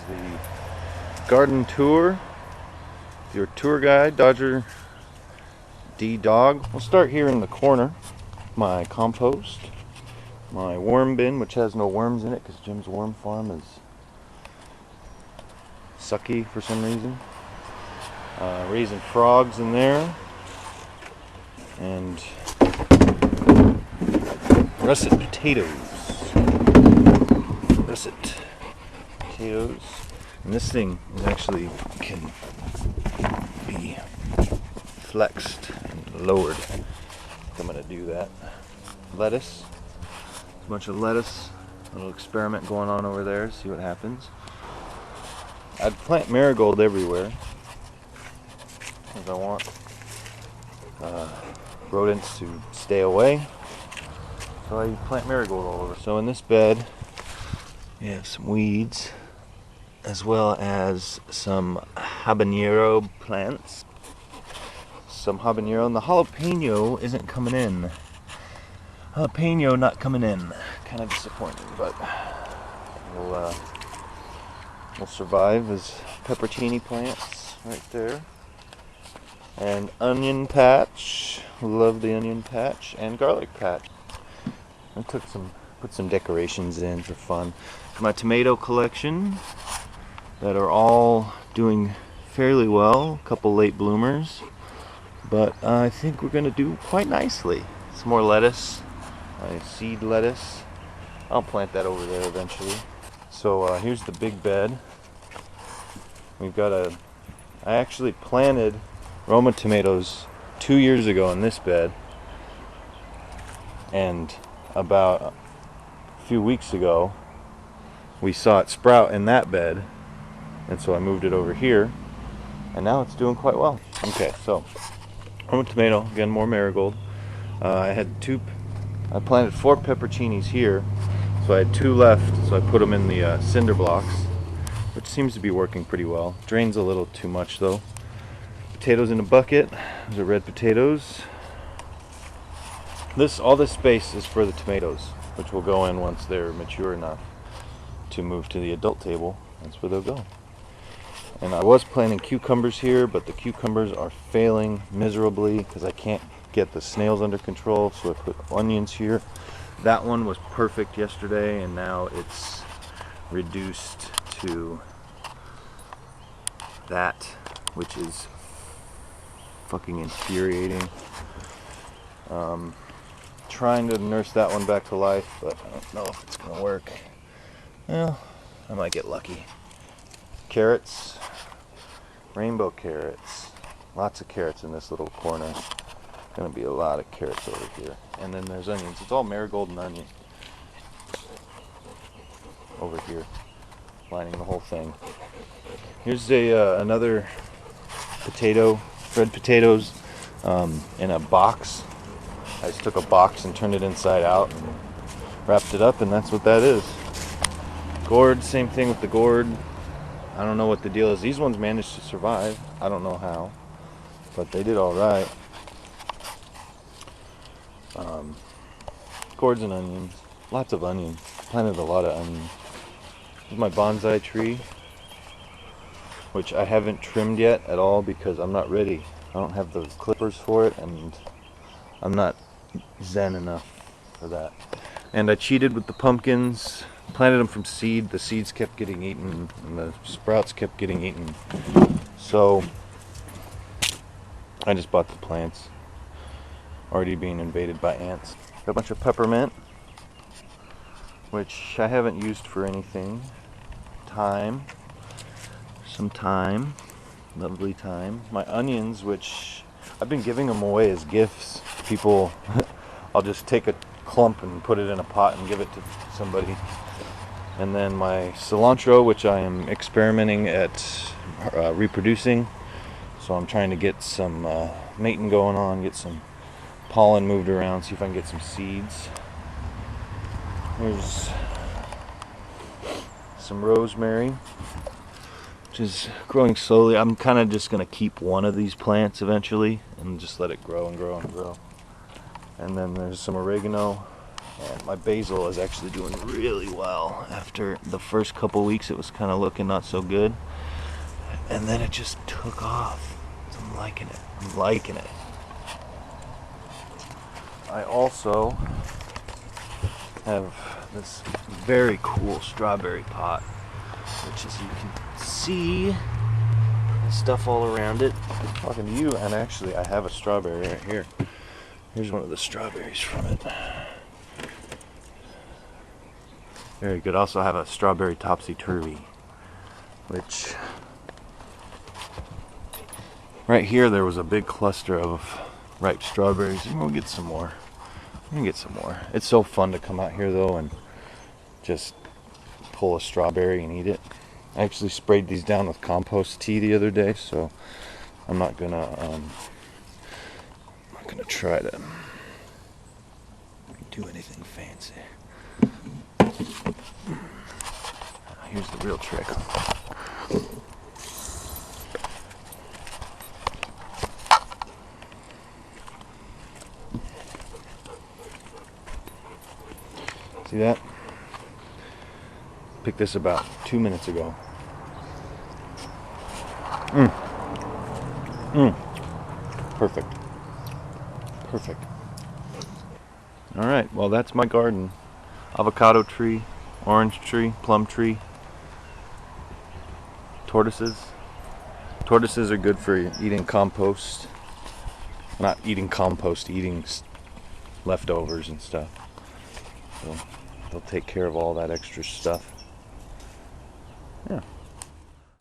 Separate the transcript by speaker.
Speaker 1: the garden tour. Your tour guide, Dodger D Dog. We'll start here in the corner. My compost, my worm bin, which has no worms in it because Jim's worm farm is sucky for some reason. Raising frogs in there, and russet potatoes. And this thing is actually can be flexed and lowered. I'm gonna do that. Lettuce, a bunch of lettuce. A little experiment going on over there. See what happens. I'd plant marigold everywhere because I want rodents to stay away. So I plant marigold all over. So in this bed, we have some weeds as well as some habanero plants. Some habanero, and the jalapeno isn't coming in. Jalapeno not coming in. Kind of disappointing, but we'll survive as pepperoni plants right there. And onion patch. Love the onion patch and garlic patch. I put some decorations in for fun. My tomato collection that are all doing fairly well. A couple late bloomers. But I think we're going to do quite nicely. Some more lettuce, seed lettuce. I'll plant that over there eventually. So here's the big bed. We've got I actually planted Roma tomatoes 2 years ago in this bed. And about a few weeks ago, we saw it sprout in that bed. And so I moved it over here. And now it's doing quite well. Okay, so Roma tomato, again, more marigold. I planted 4 pepperoncinis here, so I had 2 left, so I put them in the cinder blocks, which seems to be working pretty well. Drains a little too much though. Potatoes in a bucket. Those are red potatoes. All this space is for the tomatoes, which will go in once they're mature enough to move to the adult table. That's where they'll go. And I was planting cucumbers here, but the cucumbers are failing miserably because I can't get the snails under control, so I put onions here. That one was perfect yesterday, and now it's reduced to that, which is fucking infuriating. Trying to nurse that one back to life, but I don't know if it's gonna work. Well, I might get lucky. Carrots, rainbow carrots, lots of carrots in this little corner. Gonna be a lot of carrots over here, and then there's onions. It's all marigold and onion over here, lining the whole thing. Here's another potato, red potatoes, in a box. I just took a box and turned it inside out and wrapped it up, and that's what that is. Gourd, same thing with the gourd. I don't know what the deal is. These ones managed to survive. I don't know how, but they did all right. Gourds and onions. Lots of onions. Planted a lot of onions. This is my bonsai tree, which I haven't trimmed yet at all because I'm not ready. I don't have the clippers for it, and I'm not zen enough for that. And I cheated with the pumpkins. Planted them from seed. The seeds kept getting eaten and the sprouts kept getting eaten, so I just bought the plants already being invaded by ants. Got a bunch of peppermint, which I haven't used for anything. Some thyme, lovely thyme. My onions, which I've been giving them away as gifts. People, I'll just take a clump and put it in a pot and give it to somebody. And then my cilantro, which I am experimenting at reproducing. So I'm trying to get some mating going on, get some pollen moved around, see if I can get some seeds. There's some rosemary, which is growing slowly. I'm kind of just going to keep one of these plants eventually and just let it grow and grow and grow. And then there's some oregano, And my basil is actually doing really well. After the first couple weeks it was kind of looking not so good. And then it just took off. So I'm liking it. I'm liking it. I also have this very cool strawberry pot, which, as you can see, has stuff all around it. I'm talking to you, and actually I have a strawberry right here. Here's one of the strawberries from it. Very good. Also have a strawberry topsy-turvy, which right here there was a big cluster of ripe strawberries, and we'll get some more. I'm gonna get some more. It's so fun to come out here though and just pull a strawberry and eat it. I actually sprayed these down with compost tea the other day, so I'm not gonna try to do anything fancy. Here's the real trick. See that? Picked this about 2 minutes ago. Perfect. Perfect. Alright, well that's my garden. Avocado tree, orange tree, plum tree, tortoises. Tortoises are good for eating compost. Not eating compost, eating leftovers and stuff. So they'll take care of all that extra stuff.